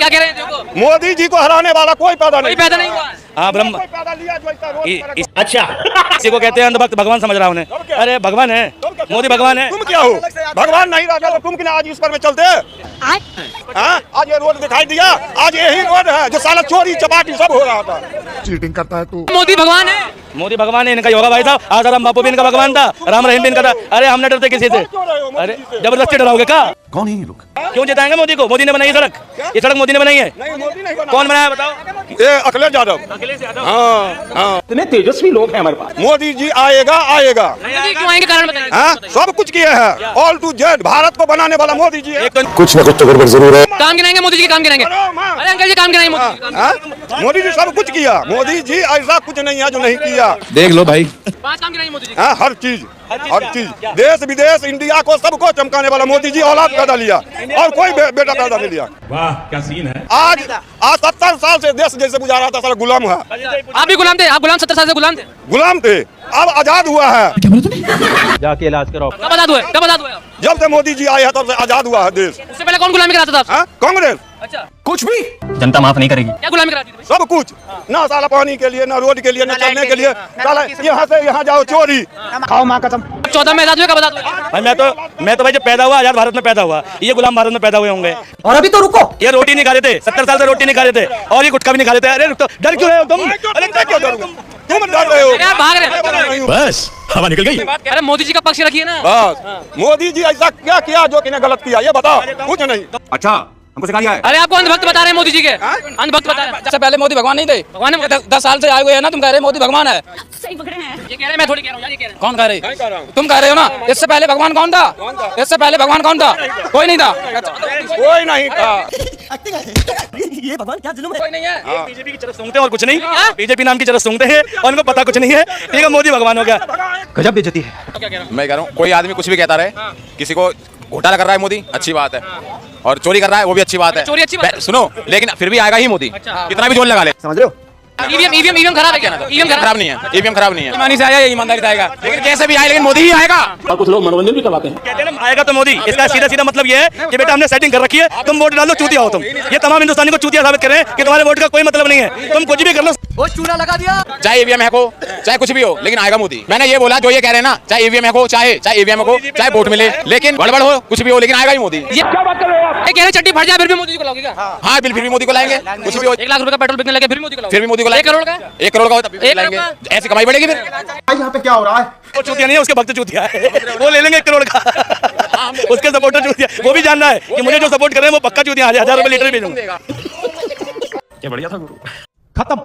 क्या कह रहे हैं? देखो मोदी जी को हराने वाला कोई पैदा नहीं, पैदा नहीं हुआ। हाँ ब्रह्म कोई पैदा लिया जो ऐसा रोड पर- अच्छा इसी को कहते हैं अंधभक्त भगवान समझ रहा उन्हें। अरे भगवान है, मोदी भगवान है। तुम क्या हो? भगवान नहीं रहता तो तुम कितना आज इस पर में चलते? हाँ? आज ये रोड दिखाई दिया, आज यही रोड है जो साला चोरी चपाटी सब हो रहा था। चीटिंग करता है तू। मोदी भगवान है। मोदी भगवान है, इनका योगा भाई साहब। आसाराम बापू भी इनका भगवान था, राम रहीम भी इनका था। अरे हम न डरते किसी से। अरे जबरदस्ती डराओगे क्या? कौन है ये लोग? क्यों जिताएंगे मोदी को? मोदी ने बनाई सड़क, ये सड़क मोदी ने बनाई है। नहीं, मोदी नहीं बना। कौन बनाया बताओ? ये अखिलेश यादव। अखिलेश यादव। हाँ, हाँ। इतने तेजस्वी लोग हैं हमारे पास। मोदी जी आएगा आएगा। मोदी क्यों आएंगे? कारण बताइए। हाँ? सब कुछ किए हैं, ऑल टू जेड भारत को बनाने वाला मोदी जी है। एक तो कुछ न कुछ तो गड़बड़ जरूर है। काम गिनाएंगे मोदी जी के, काम गिनाएंगे। अरे अंकल जी काम गिनाएंगे मोदी जी के। हाँ? मोदी जी सब कुछ किया। मोदी जी ऐसा कुछ नहीं है जो नहीं किया। देख लो भाई, 5 काम गिनाएंगे मोदी जी के। हाँ, हर चीज देश विदेश इंडिया को सबको चमकाने वाला मोदी जी औलाद पैदा लिया और कोई बेटा पैदा नहीं लिया। वाह क्या सीन है। आज 70 साल से देश जैसे गुजारा था, सारा गुलाम है। आप भी गुलाम थे? आप गुलाम 70 साल से गुलाम थे? गुलाम थे, अब आजाद हुआ है। जाके इलाज कराओ। कब आजाद हुए? कब आजाद हुए आप? जब से मोदी जी आए हैं तब से आजाद हुआ है देश। उससे पहले कौन गुलामी कराता था आपसे? हाँ? कांग्रेस अच्छा, कुछ भी जनता माफ नहीं करेगी। क्या गुलामी कराती थी? सब कुछ, ना साला पानी के लिए, ना रोड के लिए, ना चलने के लिए। साला यहाँ से यहाँ जाओ चोरी। खाओ माँ कसम। 14 में आजाद हुए? कब आजाद हुए? भाई मैं तो भाई जब पैदा हुआ आजाद भारत में पैदा हुआ, ये गुलाम भारत में पैदा हुए होंगे। और अभी तो रुको, ये रोटी नहीं खा रहे थे, 70 साल से रोटी नहीं खा रहे थे, और ये गुटखा भी नहीं खा रहे थे। अरे रुक तो, डर क्यों रहे हो तुम? अरे क्या क्यों डर तुम डर रहे हो? अरे आप भाग रहे हैं। बस हवा निकल गई। अरे मोदी जी का पक्ष रखिए ना। बस मोदी जी ऐसा क्या किया जो किन्हें गलत किया, ये बताओ। कुछ नहीं। अच्छा हमको सिखा दिया है। अरे आपको अंधभक्त बता रहे हैं मोदी जी के, अंधभक्त बता रहे हैं। इससे पहले मोदी भगवान नहीं थे। भगवान ने 10 साल से आए हुए हैं ना, तुम कह रहे हो मोदी भगवान है। सही पकड़े हैं। ये कह रहे हैं, मैं थोड़ी कह रहा हूँ यार, ये कह रहे हैं। कौन कह रहे? नहीं कह रहा हूँ। तुम कह रहे हो ना। इससे पहले भगवान कौन था? इससे पहले भगवान कौन था? कोई नहीं था। कोई नहीं था। ये भगवान क्या जुल्म है। कोई नहीं है। बीजेपी की तरफ सूंघते हैं और कुछ नहीं, बीजेपी नाम की तरफ सूंघते हैं और उनको पता कुछ नहीं है। ठीक है, मोदी भगवान हो गया। गजब बेइज्जती है। मैं कह रहा हूँ कोई आदमी कुछ भी कहता रहे, किसी को घोटाला कर रहा है मोदी, अच्छी बात है, और चोरी कर रहा है वो भी अच्छी बात है। चोरी अच्छी बात है। सुनो, लेकिन फिर भी आएगा ही मोदी, कितना भी जोर लगा ले। समझ रहे हो? ईवीएम खराब है क्या? ईवीएम खराब नहीं है, ईवीएम खराब नहीं है। ईमानी से आया, ईमानदारी से आएगा। लेकिन जैसे भी आए, लेकिन मोदी ही आएगा। और कुछ लोग मनोरंजन भी करवाते हैं। कहते हैं ना आएगा तो मोदी, इसका सीधा सीधा मतलब ये है कि बेटा हमने सेटिंग कर रखी है, तुम वोट डालो चूतिया हो तुम। ये तमाम हिंदुस्तानी को चूतिया साबित कर रहे हैं कि तुम्हारे वोट का कोई मतलब नहीं है, तुम कुछ भी कर लो। वो चूड़ा लगा दिया। चाहे ईवीएम हैक हो, चाहे कुछ भी हो, लेकिन आएगा मोदी। मैंने ये बोला जो ये कह रहे हैं ना, चाहे ईवीएम हैक हो, चाहे ईवीएम हैक हो, चाहे वोट मिले, लेकिन गड़बड़ हो, कुछ भी हो, लेकिन आएगा ही मोदी। ये क्या बात कर रहे हो आप? ये कह रहे चट्टी फट जाए फिर भी मोदी जी को लाओगे क्या? हाँ, फिर भी मोदी को लाएंगे, कुछ भी हो। 1 लाख रुपए का पेट्रोल बिकने लगे फिर भी मोदी को लाओगे? फिर भी मोदी को 1 करोड़ का? 1 करोड़ का हो तब भी 1 लाएंगे। करोड़ ऐसी कमाई बढ़ेगी फिर। यहाँ पे क्या हो रहा है? वो चूतिया नहीं है, उसके भक्त चूतिया है, वो ले लेंगे 1 करोड़ का। उसके सपोर्टर चूतिया, वो भी जानना है कि मुझे जो सपोर्ट कर रहे हैं वो पक्का चूतिया। 1000 रुपए लीटर भी दूंगा। क्या बढ़िया था गुरु। खत्म।